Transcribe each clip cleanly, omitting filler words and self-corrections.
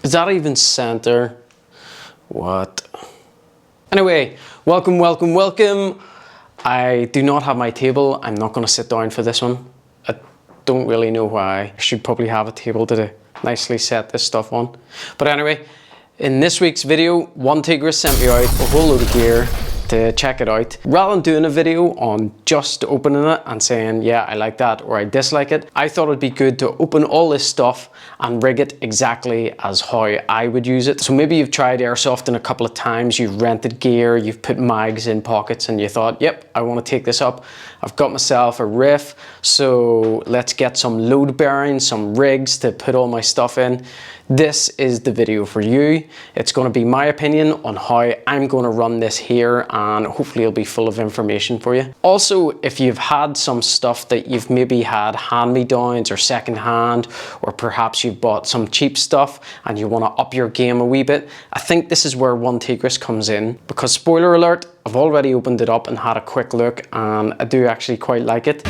Is that even center? What? Anyway, welcome. I do not have my table. I'm not going to sit down for this one. I don't really know why. I should probably have a table to nicely set this stuff on. But anyway, in this week's video, ONETIGRIS sent me out a whole load of gear to check it out. Rather than doing a video on just opening it and saying, yeah, I like that or I dislike it, I thought it'd be good to open all this stuff and rig it exactly as how I would use it. So maybe you've tried airsofting a couple of times, you've rented gear, you've put mags in pockets and you thought, yep, I want to take this up. I've got myself a riff, so let's get some load bearings, some rigs to put all my stuff in. This is the video for you. It's going to be my opinion on how I'm going to run this here, and hopefully it'll be full of information for you. Also, if you've had some stuff that you've maybe had hand-me-downs or second-hand, or perhaps you've bought some cheap stuff and you want to up your game a wee bit, I think this is where ONETIGRIS comes in, because spoiler alert, I've already opened it up and had a quick look and I do actually quite like it.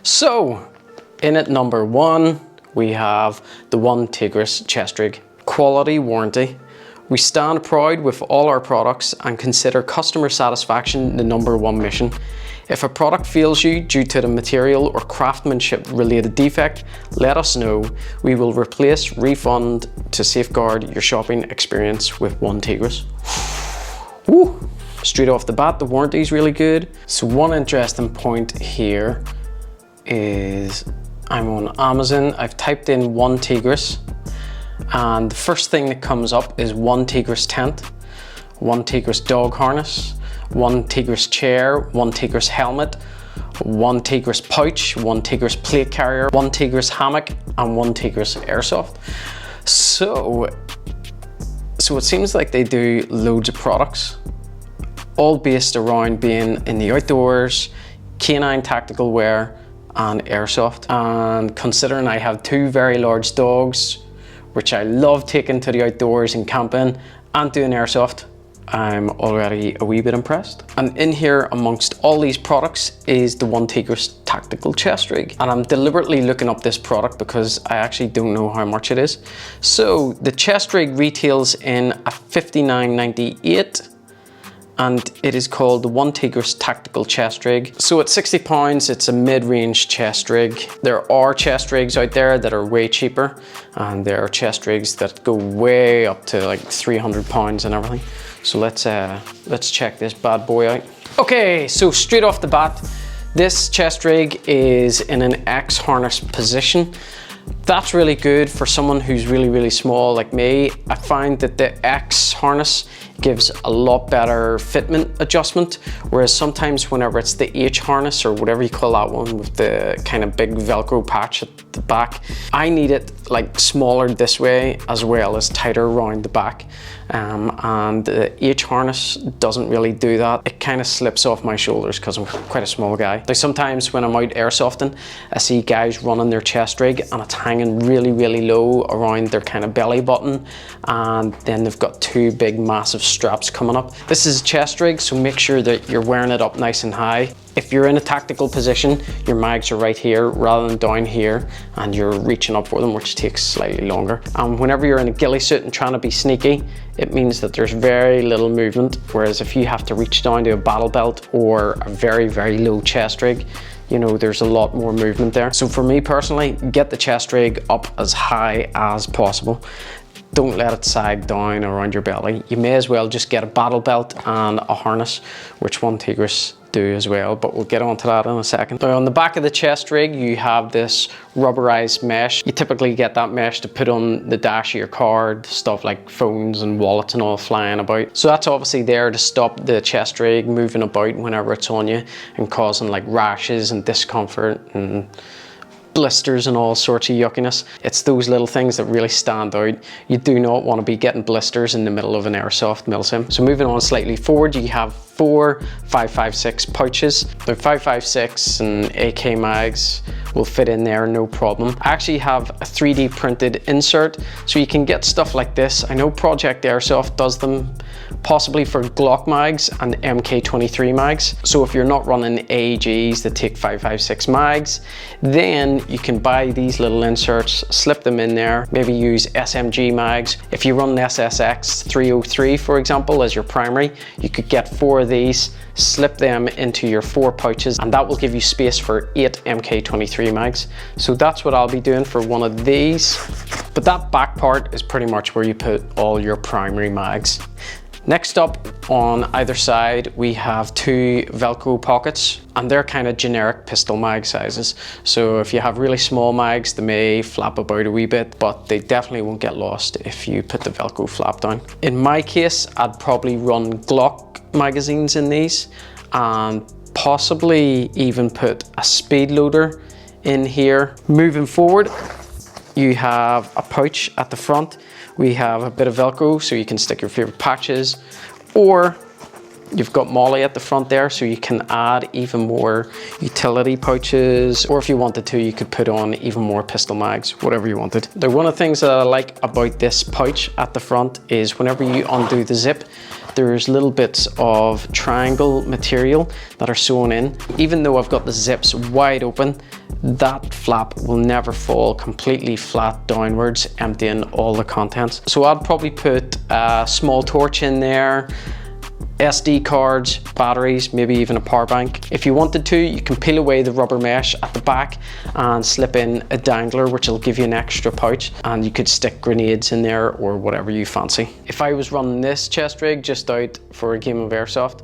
So, in at number one, we have the ONETIGRIS Chestrig. Quality warranty. We stand proud with all our products and consider customer satisfaction the #1 mission. If a product fails you due to the material or craftsmanship related defect, let us know. We will replace, refund to safeguard your shopping experience with ONETIGRIS. Woo! Straight off the bat, the warranty is really good. So one interesting point here is I'm on Amazon. I've typed in ONETIGRIS and the first thing that comes up is ONETIGRIS tent, ONETIGRIS dog harness, ONETIGRIS chair, ONETIGRIS helmet, ONETIGRIS pouch, ONETIGRIS plate carrier, ONETIGRIS hammock, and ONETIGRIS airsoft. So it seems like they do loads of products, all based around being in the outdoors, canine tactical wear, and airsoft. And considering I have two very large dogs, which I love taking to the outdoors and camping and doing airsoft, I'm already a wee bit impressed. And in here amongst all these products is the ONETIGRIS tactical chest rig. And I'm deliberately looking up this product because I actually don't know how much it is. So the chest rig retails in at $59.98. and it is called the ONETIGRIS Tactical Chest Rig. So at £60, it's a mid-range chest rig. There are chest rigs out there that are way cheaper, and there are chest rigs that go way up to like £300 and everything. So let's check this bad boy out. Okay, so straight off the bat, this chest rig is in an X harness position. That's really good for someone who's really small like me. I find that the X harness gives a lot better fitment adjustment, whereas sometimes whenever it's the H harness or whatever you call that one with the kind of big Velcro patch at the back, I need it like smaller this way as well as tighter around the back. And the H harness doesn't really do that. It kind of slips off my shoulders because I'm quite a small guy. Like sometimes when I'm out airsofting, I see guys running their chest rig and it's hanging really low around their kind of belly button, and then they've got two big massive straps coming up. This is a chest rig, so make sure that you're wearing it up nice and high. If you're in a tactical position, your mags are right here rather than down here, and you're reaching up for them, which takes slightly longer. And whenever you're in a ghillie suit and trying to be sneaky, it means that there's very little movement, whereas if you have to reach down to a battle belt or a very low chest rig, you know, there's a lot more movement there. So for me personally, get the chest rig up as high as possible. don't let it sag down around your belly. You may as well just get a battle belt and a harness, which ONETIGRIS do as well, but we'll get onto that in a second. Now on the back of the Chestrig, you have this rubberized mesh. You typically get that mesh to put on the dash of your car, stuff like phones and wallets and all flying about. So that's obviously there to stop the Chestrig moving about whenever it's on you and causing like rashes and discomfort and blisters and all sorts of yuckiness. It's those little things that really stand out. You do not want to be getting blisters in the middle of an airsoft milsim. So moving on slightly forward, you have 4 5.56 pouches. The 5.56 and AK mags will fit in there, no problem. I actually have a 3D printed insert, so you can get stuff like this. I know Project Airsoft does them, possibly for Glock mags and MK23 mags. So if you're not running AEGs that take 5.56 mags, then you can buy these little inserts, slip them in there, maybe use SMG mags. If you run an SSX 303, for example, as your primary, you could get 4 of these, slip them into your 4 pouches, and that will give you space for 8 MK23 mags. So that's what I'll be doing for one of these. But that back part is pretty much where you put all your primary mags. Next up, on either side, we have 2 Velcro pockets, and they're kind of generic pistol mag sizes. So if you have really small mags, they may flap about a wee bit, but they definitely won't get lost if you put the Velcro flap down. In my case, I'd probably run Glock magazines in these, and possibly even put a speed loader in here. Moving forward, you have a pouch at the front. We have a bit of Velcro so you can stick your favorite patches, or you've got Molly at the front there so you can add even more utility pouches, or if you wanted to, you could put on even more pistol mags, whatever you wanted. Now, one of the things that I like about this pouch at the front is whenever you undo the zip, there's little bits of triangle material that are sewn in. Even though I've got the zips wide open, that flap will never fall completely flat downwards, emptying all the contents. So I'd probably put a small torch in there, SD cards, batteries, maybe even a power bank. If you wanted to, you can peel away the rubber mesh at the back and slip in a dangler, which will give you an extra pouch, and you could stick grenades in there or whatever you fancy. If I was running this Chestrig just out for a game of Airsoft,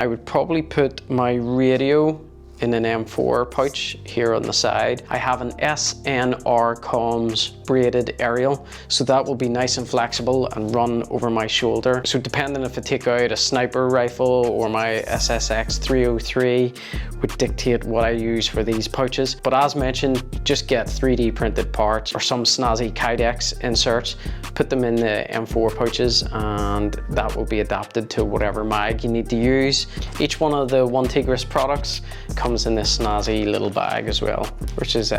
I would probably put my radio in an M4 pouch here on the side. I have an SNR comms braided aerial, so that will be nice and flexible and run over my shoulder. So depending if I take out a sniper rifle or my SSX 303 would dictate what I use for these pouches. But as mentioned, just get 3D printed parts or some snazzy Kydex inserts, put them in the M4 pouches, and that will be adapted to whatever mag you need to use. Each one of the ONETIGRIS products comes in this snazzy little bag as well, which is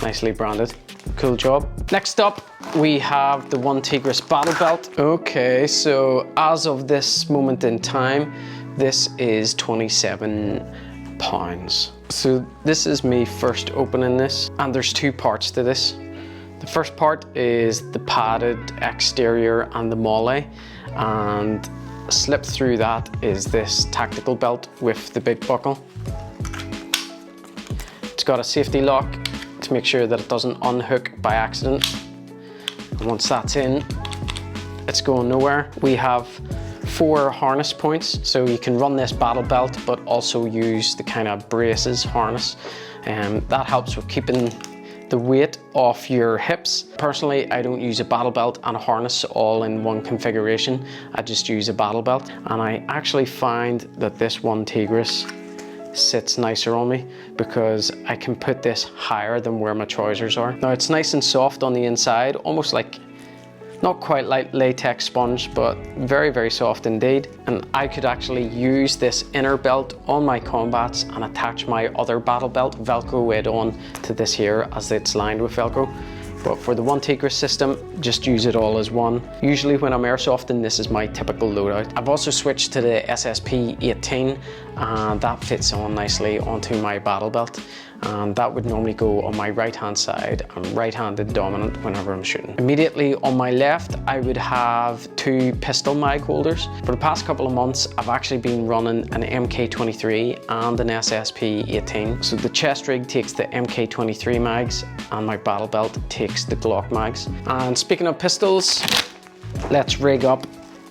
nicely branded. Cool job. Next up, we have the ONETIGRIS Battle Belt. Okay, so as of this moment in time, this is £27. So this is me first opening this, and there's 2 parts to this. The first part is the padded exterior and the molly, and slipped through that is this tactical belt with the big buckle. It's got a safety lock to make sure that it doesn't unhook by accident. And once that's in, it's going nowhere. We have 4 harness points, so you can run this battle belt but also use the kind of braces harness, and that helps with keeping the weight off your hips. Personally, I don't use a battle belt and a harness all in one configuration. I just use a battle belt, and I actually find that this ONETIGRIS sits nicer on me because I can put this higher than where my trousers are. Now, it's nice and soft on the inside, almost like, not quite like latex sponge, but very, very soft indeed. And I could actually use this inner belt on my combats and attach my other battle belt, Velcro it on to this here as it's lined with Velcro. But for the ONETIGRIS system, just use it all as one. Usually when I'm airsofting, this is my typical loadout. I've also switched to the SSP 18, and that fits on nicely onto my battle belt. and that would normally go on my right hand side. I'm right-handed dominant whenever I'm shooting. Immediately on my left, I would have 2 pistol mag holders. For the past couple of months, I've actually been running an MK23 and an SSP-18. So the Chestrig takes the MK23 mags and my battle belt takes the Glock mags. And speaking of pistols, let's rig up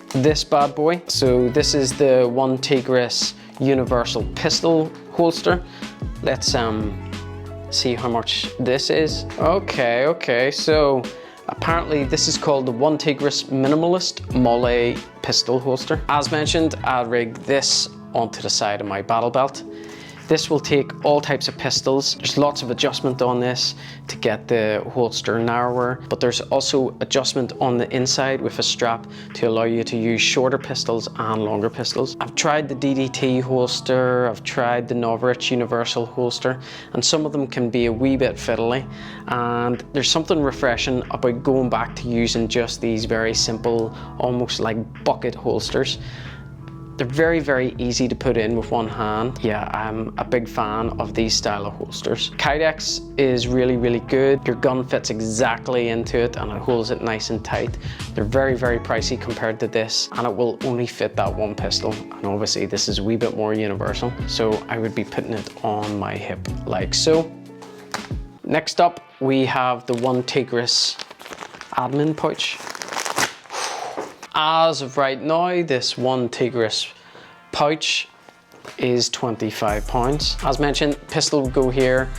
this bad boy. So this is the ONETIGRIS universal pistol holster. Let's see how much this is. Okay, so apparently this is called the ONETIGRIS Minimalist Molle pistol holster. As mentioned, I rigged this onto the side of my battle belt. This will take all types of pistols. There's lots of adjustment on this to get the holster narrower, but there's also adjustment on the inside with a strap to allow you to use shorter pistols and longer pistols. I've tried the DDT holster, I've tried the Novarich universal holster, and some of them can be a wee bit fiddly, and there's something refreshing about going back to using just these very simple, almost like bucket holsters. They're very, very easy to put in with one hand. Yeah, I'm a big fan of these style of holsters. Kydex is really, really good. Your gun fits exactly into it and it holds it nice and tight. They're very, very pricey compared to this, and it will only fit that one pistol. And obviously this is a wee bit more universal, so I would be putting it on my hip like so. Next up, we have the ONETIGRIS admin pouch. As of right now, this ONETIGRIS pouch is £25. As mentioned, pistol would go here.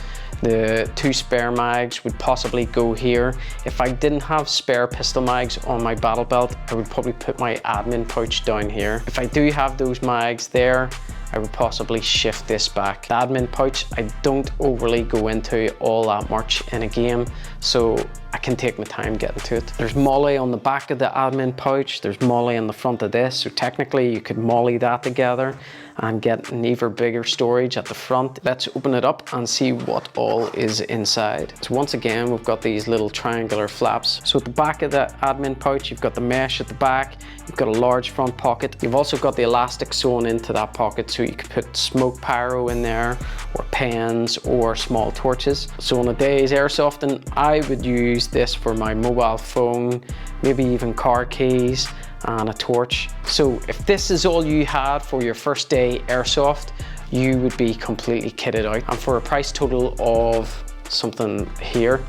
The 2 spare mags would possibly go here. If I didn't have spare pistol mags on my battle belt, I would probably put my admin pouch down here. If I do have those mags there, I would possibly shift this back. The admin pouch, I don't overly go into all that much in a game, so I can take my time getting to it. There's molly on the back of the admin pouch, there's molly on the front of this, so technically you could molly that together and get an even bigger storage at the front. Let's open it up and see what all is inside. So once again, we've got these little triangular flaps. So at the back of the admin pouch, you've got the mesh at the back, you've got a large front pocket. You've also got the elastic sewn into that pocket, so you could put smoke pyro in there, or pens, or small torches. So on a day's airsofting, I would use this for my mobile phone, maybe even car keys, and a torch. So if this is all you had for your first day airsoft, you would be completely kitted out. And for a price total of something here,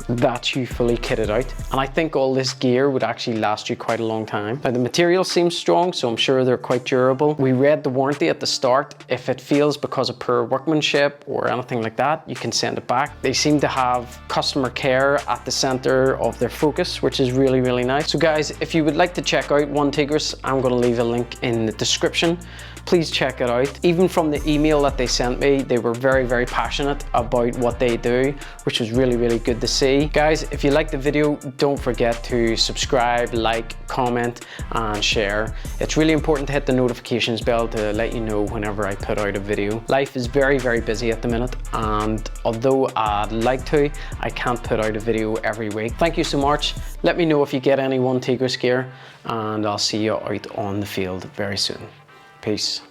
that's you fully kitted out. And I think all this gear would actually last you quite a long time. Now the material seems strong, so I'm sure they're quite durable. We read the warranty at the start. If it fails because of poor workmanship or anything like that, you can send it back. They seem to have customer care at the center of their focus, which is really, really nice. So guys, if you would like to check out ONETIGRIS, I'm going to leave a link in the description. Please check it out. Even from the email that they sent me, they were very, very passionate about what they do, which was really, really good to see. Guys, if you liked the video, don't forget to subscribe, like, comment, and share. It's really important to hit the notifications bell to let you know whenever I put out a video. Life is very, very busy at the minute, and although I'd like to, I can't put out a video every week. Thank you so much. Let me know if you get any ONETIGRIS gear, and I'll see you out on the field very soon. Peace.